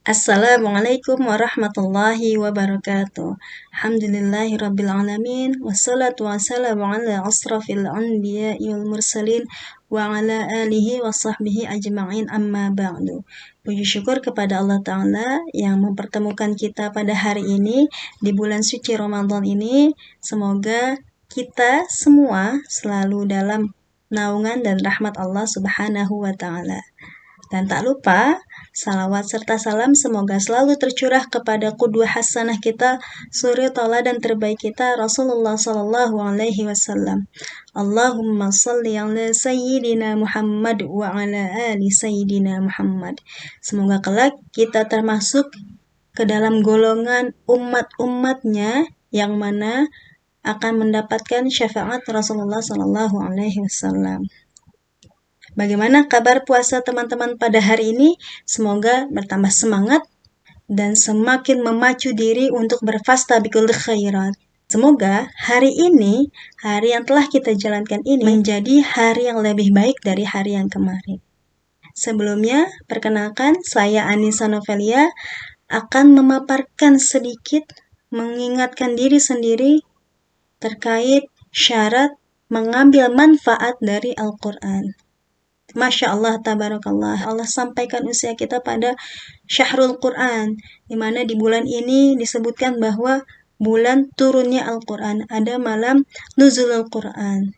Assalamualaikum warahmatullahi wabarakatuh. Alhamdulillahirabbil alamin wassalatu wassalamu ala asrafil anbiya'i wal mursalin wa ala alihi wa sahbihi ajma'in amma ba'du. Puji syukur kepada Allah Ta'ala yang mempertemukan kita pada hari ini di bulan suci Ramadan ini. Semoga kita semua selalu dalam naungan dan rahmat Allah Subhanahu wa Ta'ala. Dan tak lupa, salawat serta salam semoga selalu tercurah kepada qudwah hasanah kita, suri tauladan terbaik kita, Rasulullah sallallahu alaihi wasallam. Allahumma salli ala sayyidina Muhammad wa ala ali sayyidina Muhammad. Semoga kelak kita termasuk ke dalam golongan umat-umatnya yang mana akan mendapatkan syafaat Rasulullah sallallahu alaihi wasallam. Bagaimana kabar puasa teman-teman pada hari ini? Semoga bertambah semangat dan semakin memacu diri untuk berfastabiqul khairat. Semoga hari ini, hari yang telah kita jalankan ini menjadi hari yang lebih baik dari hari yang kemarin. Sebelumnya, perkenalkan saya Anissa Novelia akan memaparkan sedikit mengingatkan diri sendiri terkait syarat mengambil manfaat dari Al-Quran. Masya Allah, tabarakallah. Allah sampaikan usia kita pada Syahrul Quran, di mana di bulan ini disebutkan bahwa bulan turunnya Al-Quran, ada malam nuzulul Quran.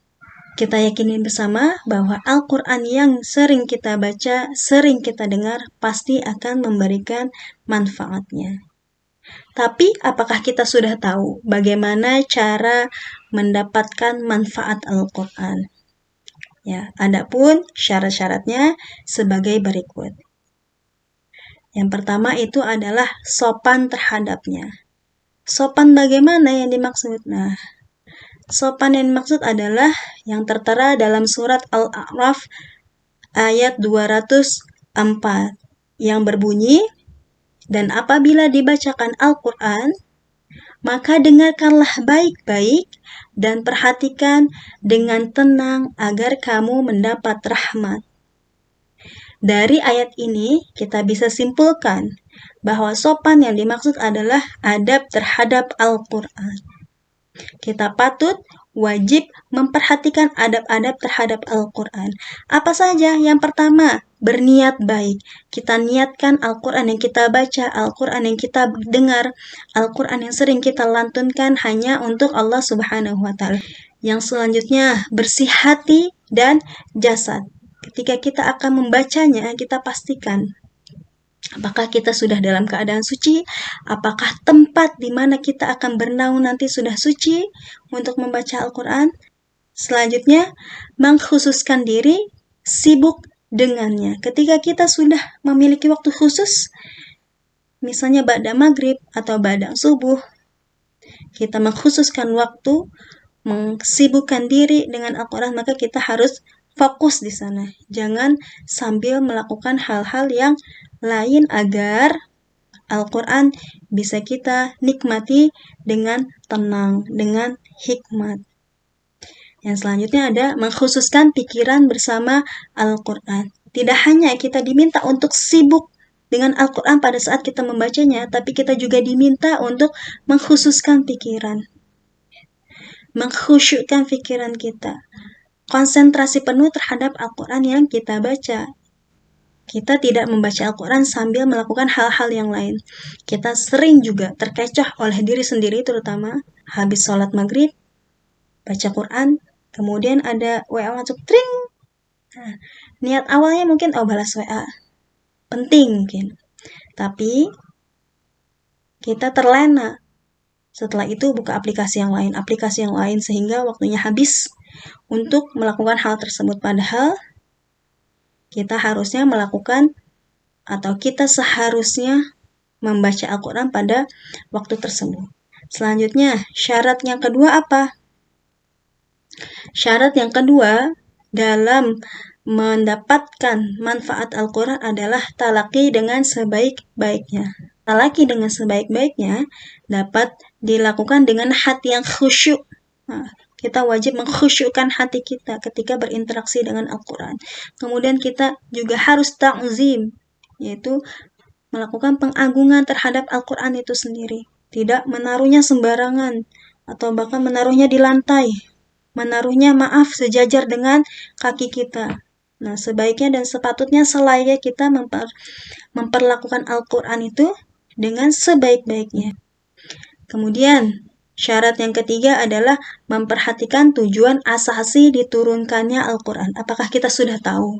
Kita yakini bersama bahwa Al-Quran yang sering kita baca, sering kita dengar, pasti akan memberikan manfaatnya. Tapi apakah kita sudah tahu bagaimana cara mendapatkan manfaat Al-Quran? Ya, adapun syarat-syaratnya sebagai berikut. Yang pertama itu adalah sopan terhadapnya. Sopan bagaimana yang dimaksud? Nah, sopan yang dimaksud adalah yang tertera dalam surat Al-A'raf ayat 204 yang berbunyi, dan apabila dibacakan Al-Quran, maka dengarkanlah baik-baik dan perhatikan dengan tenang agar kamu mendapat rahmat. Dari ayat ini kita bisa simpulkan bahwa sopan yang dimaksud adalah adab terhadap Al-Quran. Kita patut wajib memperhatikan adab-adab terhadap Al-Quran. Apa saja? Yang pertama, berniat baik. Kita niatkan Al-Quran yang kita baca, Al-Quran yang kita dengar, Al-Quran yang sering kita lantunkan hanya untuk Allah Subhanahu wa Ta'ala. Yang selanjutnya, bersih hati dan jasad. Ketika kita akan membacanya, kita pastikan apakah kita sudah dalam keadaan suci, apakah tempat di mana kita akan bernaung nanti sudah suci untuk membaca Al-Quran. Selanjutnya, mengkhususkan diri, sibuk dengannya. Ketika kita sudah memiliki waktu khusus, misalnya ba'da maghrib atau ba'da subuh, kita mengkhususkan waktu, mensibukkan diri dengan Al-Quran, maka kita harus fokus di sana. Jangan sambil melakukan hal-hal yang lain agar Al-Quran bisa kita nikmati dengan tenang, dengan hikmat. Yang selanjutnya ada mengkhususkan pikiran bersama Al-Quran. Tidak hanya kita diminta untuk sibuk dengan Al-Quran pada saat kita membacanya, tapi kita juga diminta untuk mengkhususkan pikiran. Mengkhusyukkan pikiran kita. Konsentrasi penuh terhadap Al-Quran yang kita baca. Kita tidak membaca Al-Quran sambil melakukan hal-hal yang lain. Kita sering juga terkecoh oleh diri sendiri, terutama habis sholat maghrib, baca Quran, kemudian ada WA masuk, tring. Nah, niat awalnya mungkin, balas WA. Penting mungkin. Tapi, kita terlena. Setelah itu buka aplikasi yang lain, sehingga waktunya habis untuk melakukan hal tersebut. Padahal, kita harusnya melakukan atau kita seharusnya membaca Al-Quran pada waktu tersebut. Selanjutnya, syarat yang kedua apa? Syarat yang kedua dalam mendapatkan manfaat Al-Quran adalah talaqi dengan sebaik-baiknya. Talaqi dengan sebaik-baiknya dapat dilakukan dengan hati yang khusyuk. Nah, kita wajib mengkhusyukkan hati kita ketika berinteraksi dengan Al-Quran. Kemudian kita juga harus ta'zim, yaitu melakukan pengagungan terhadap Al-Quran itu sendiri. Tidak menaruhnya sembarangan, atau bahkan menaruhnya di lantai. Menaruhnya sejajar dengan kaki kita. Nah, sebaiknya dan sepatutnya selayaknya kita memperlakukan Al-Quran itu dengan sebaik-baiknya. Kemudian, syarat yang ketiga adalah memperhatikan tujuan asasi diturunkannya Al-Quran. Apakah kita sudah tahu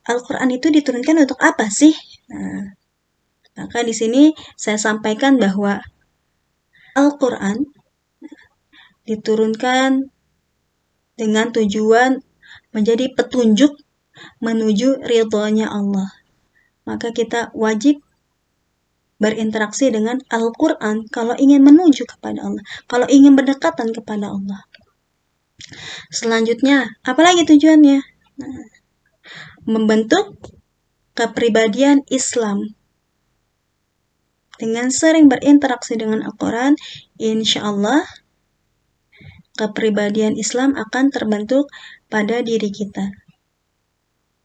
Al-Quran itu diturunkan untuk apa sih? Nah, maka di sini saya sampaikan bahwa Al-Quran diturunkan dengan tujuan menjadi petunjuk menuju ridhonya Allah. Maka kita wajib berinteraksi dengan Al-Quran kalau ingin menuju kepada Allah, kalau ingin berdekatan kepada Allah. Selanjutnya, apalagi tujuannya? Nah, membentuk kepribadian Islam. Dengan sering berinteraksi dengan Al-Quran, insya Allah kepribadian Islam akan terbentuk pada diri kita.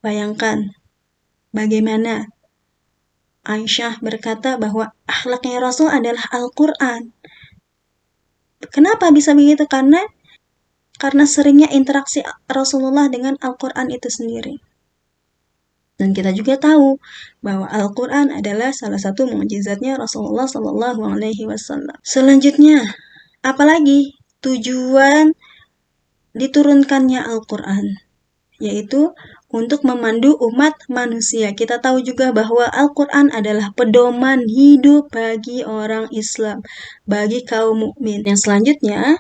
Bayangkan bagaimana Aisyah berkata bahwa akhlaknya Rasul adalah Al-Quran. Kenapa bisa begitu? Karena seringnya interaksi Rasulullah dengan Al-Quran itu sendiri. Dan kita juga tahu bahwa Al-Quran adalah salah satu mukjizatnya Rasulullah SAW. Selanjutnya, apalagi tujuan diturunkannya Al-Quran, yaitu untuk memandu umat manusia. Kita tahu juga bahwa Al-Quran adalah pedoman hidup bagi orang Islam, bagi kaum mukmin. Yang selanjutnya,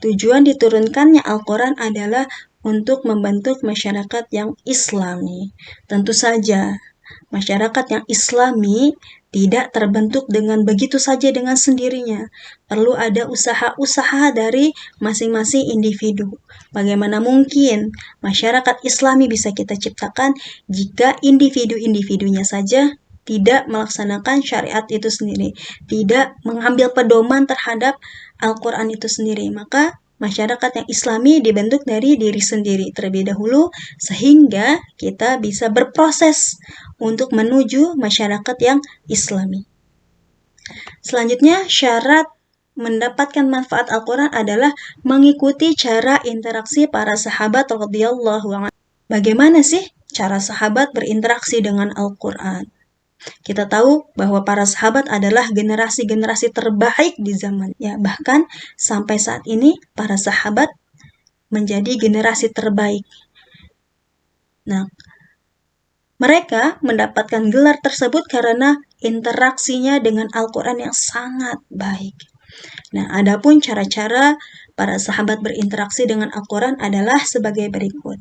tujuan diturunkannya Al-Quran adalah untuk membentuk masyarakat yang Islami. Tentu saja, masyarakat yang Islami tidak terbentuk dengan begitu saja dengan sendirinya. Perlu ada usaha-usaha dari masing-masing individu. Bagaimana mungkin masyarakat Islami bisa kita ciptakan jika individu-individunya saja tidak melaksanakan syariat itu sendiri, tidak mengambil pedoman terhadap Al-Quran itu sendiri. Maka masyarakat yang Islami dibentuk dari diri sendiri terlebih dahulu, sehingga kita bisa berproses untuk menuju masyarakat yang Islami. Selanjutnya, syarat mendapatkan manfaat Al-Quran adalah mengikuti cara interaksi para sahabat radhiyallahu anhum. Bagaimana sih cara sahabat berinteraksi dengan Al-Quran? Kita tahu bahwa para sahabat adalah generasi-generasi terbaik di zaman. Ya, bahkan sampai saat ini para sahabat menjadi generasi terbaik. Nah, mereka mendapatkan gelar tersebut karena interaksinya dengan Al-Quran yang sangat baik. Nah, adapun cara-cara para sahabat berinteraksi dengan Al-Quran adalah sebagai berikut.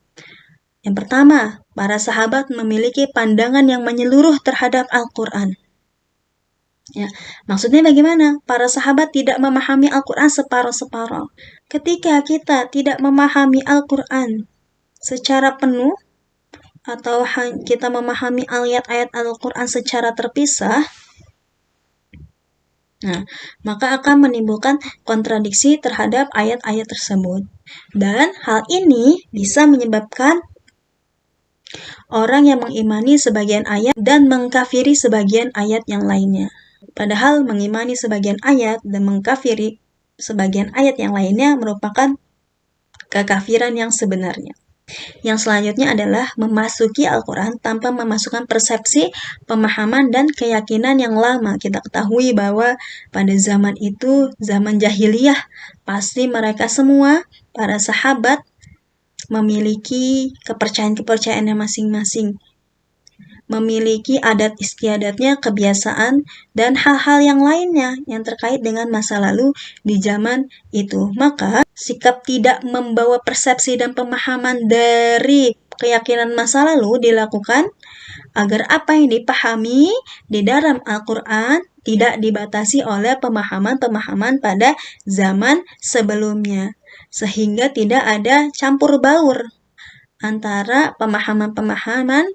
Yang pertama, para sahabat memiliki pandangan yang menyeluruh terhadap Al-Quran. Ya, maksudnya bagaimana? Para sahabat tidak memahami Al-Quran separuh-separuh. Ketika kita tidak memahami Al-Quran secara penuh, atau kita memahami ayat-ayat Al-Quran secara terpisah, nah, maka akan menimbulkan kontradiksi terhadap ayat-ayat tersebut. Dan hal ini bisa menyebabkan orang yang mengimani sebagian ayat dan mengkafiri sebagian ayat yang lainnya. Padahal mengimani sebagian ayat dan mengkafiri sebagian ayat yang lainnya merupakan kekafiran yang sebenarnya. Yang selanjutnya adalah memasuki Al-Quran tanpa memasukkan persepsi, pemahaman, dan keyakinan yang lama. Kita ketahui bahwa pada zaman itu, zaman jahiliyah, pasti mereka semua, para sahabat, memiliki kepercayaan-kepercayaannya masing-masing, memiliki adat istiadatnya, kebiasaan, dan hal-hal yang lainnya yang terkait dengan masa lalu di zaman itu. Maka, sikap tidak membawa persepsi dan pemahaman dari keyakinan masa lalu dilakukan agar apa yang dipahami di dalam Al-Quran tidak dibatasi oleh pemahaman-pemahaman pada zaman sebelumnya, sehingga tidak ada campur baur antara pemahaman-pemahaman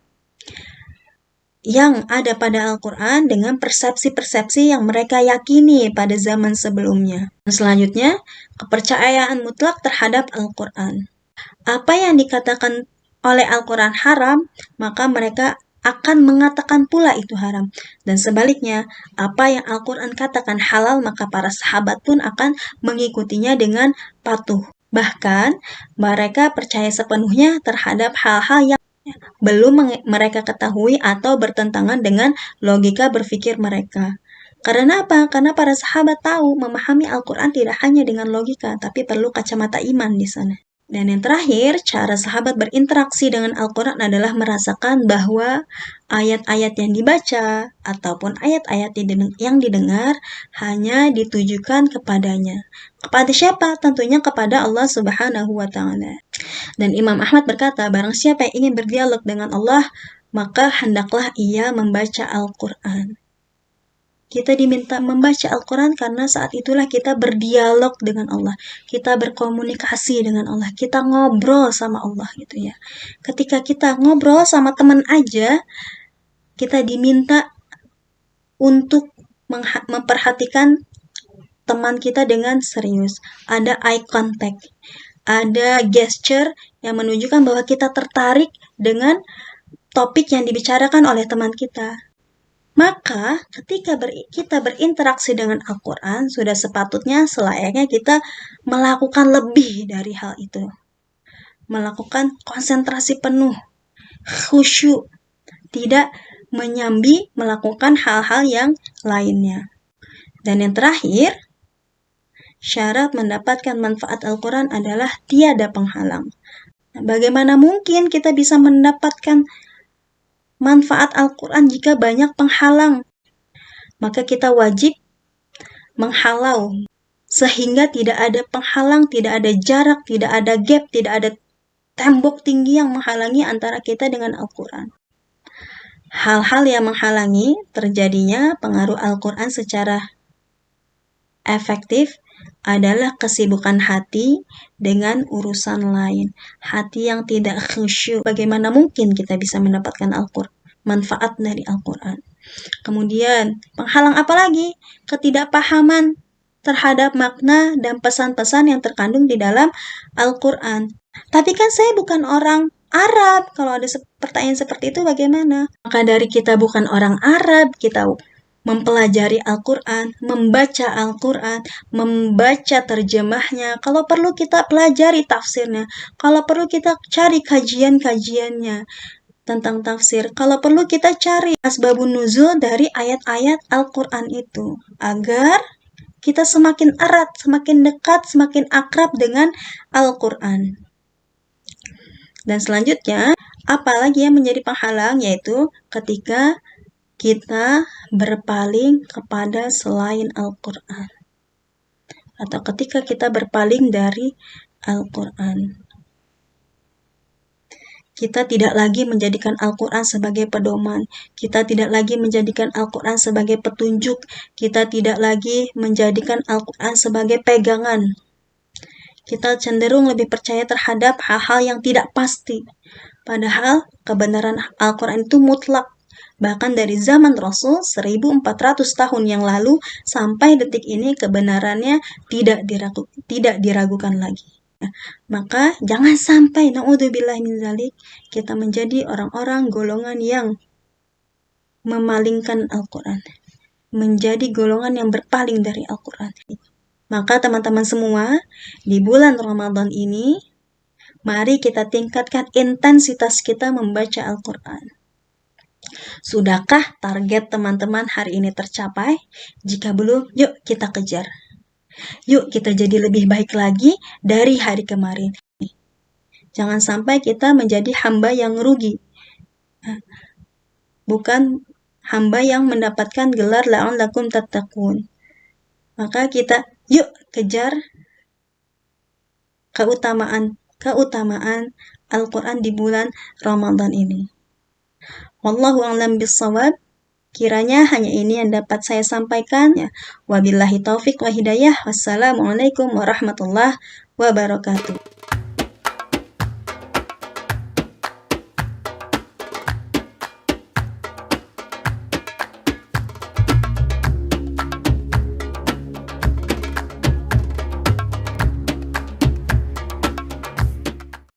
yang ada pada Al-Quran dengan persepsi-persepsi yang mereka yakini pada zaman sebelumnya. Selanjutnya, kepercayaan mutlak terhadap Al-Quran. Apa yang dikatakan oleh Al-Quran haram, maka mereka akan mengatakan pula itu haram. Dan sebaliknya, apa yang Al-Quran katakan halal, maka para sahabat pun akan mengikutinya dengan patuh. Bahkan, mereka percaya sepenuhnya terhadap hal-hal yang belum mereka ketahui atau bertentangan dengan logika berpikir mereka. Karena apa? Karena para sahabat tahu memahami Al-Quran tidak hanya dengan logika, tapi perlu kacamata iman di sana. Dan yang terakhir, cara sahabat berinteraksi dengan Al-Quran adalah merasakan bahwa ayat-ayat yang dibaca ataupun ayat-ayat yang didengar hanya ditujukan kepadanya. Kepada siapa? Tentunya kepada Allah Subhanahu wa Ta'ala. Dan Imam Ahmad berkata, barang siapa yang ingin berdialog dengan Allah, maka hendaklah ia membaca Al-Quran. Kita diminta membaca Al-Quran karena saat itulah kita berdialog dengan Allah. Kita berkomunikasi dengan Allah. Kita ngobrol sama Allah gitu ya. Ketika kita ngobrol sama teman aja, kita diminta untuk memperhatikan teman kita dengan serius. Ada eye contact. Ada gesture yang menunjukkan bahwa kita tertarik dengan topik yang dibicarakan oleh teman kita. Maka ketika kita berinteraksi dengan Al-Quran, sudah sepatutnya selayaknya kita melakukan lebih dari hal itu. Melakukan konsentrasi penuh, khusyuk, tidak menyambi melakukan hal-hal yang lainnya. Dan yang terakhir, syarat mendapatkan manfaat Al-Quran adalah tiada penghalang. Bagaimana mungkin kita bisa mendapatkan manfaat Al-Quran jika banyak penghalang? Maka kita wajib menghalau sehingga tidak ada penghalang, tidak ada jarak, tidak ada gap, tidak ada tembok tinggi yang menghalangi antara kita dengan Al-Quran. Hal-hal yang menghalangi terjadinya pengaruh Al-Quran secara efektif adalah kesibukan hati dengan urusan lain. Hati yang tidak khusyuk. Bagaimana mungkin kita bisa mendapatkan manfaat dari Al-Quran? Kemudian, penghalang apa lagi? Ketidakpahaman terhadap makna dan pesan-pesan yang terkandung di dalam Al-Quran. Tapi kan saya bukan orang Arab. Kalau ada pertanyaan seperti itu bagaimana? Maka dari kita bukan orang Arab, kita mempelajari Al-Quran, membaca Al-Quran, membaca terjemahnya. Kalau perlu kita pelajari tafsirnya. Kalau perlu kita cari kajian-kajiannya tentang tafsir. Kalau perlu kita cari asbabun nuzul dari ayat-ayat Al-Quran itu. Agar kita semakin erat, semakin dekat, semakin akrab dengan Al-Quran. Dan selanjutnya, apalagi yang menjadi penghalang, yaitu ketika kita berpaling kepada selain Al-Quran. Atau ketika kita berpaling dari Al-Quran. Kita tidak lagi menjadikan Al-Quran sebagai pedoman. Kita tidak lagi menjadikan Al-Quran sebagai petunjuk. Kita tidak lagi menjadikan Al-Quran sebagai pegangan. Kita cenderung lebih percaya terhadap hal-hal yang tidak pasti. Padahal kebenaran Al-Quran itu mutlak. Bahkan dari zaman Rasul 1400 tahun yang lalu sampai detik ini kebenarannya tidak diragukan lagi. Maka jangan sampai naudzubillah min dzalik kita menjadi orang-orang golongan yang memalingkan Al-Quran, menjadi golongan yang berpaling dari Al-Quran. Maka teman-teman semua, di bulan Ramadan ini mari kita tingkatkan intensitas kita membaca Al-Quran. Sudahkah target teman-teman hari ini tercapai? Jika belum, yuk kita kejar. Yuk kita jadi lebih baik lagi dari hari kemarin. Jangan sampai kita menjadi hamba yang rugi. Bukan hamba yang mendapatkan gelar la'allakum tattaqun. Maka kita yuk kejar keutamaan Al-Quran di bulan Ramadan ini. Wallahu a'lam bissawab. Kiranya hanya ini yang dapat saya sampaikan. Wabillahi taufik wa hidayah. Wassalamualaikum warahmatullahi wabarakatuh.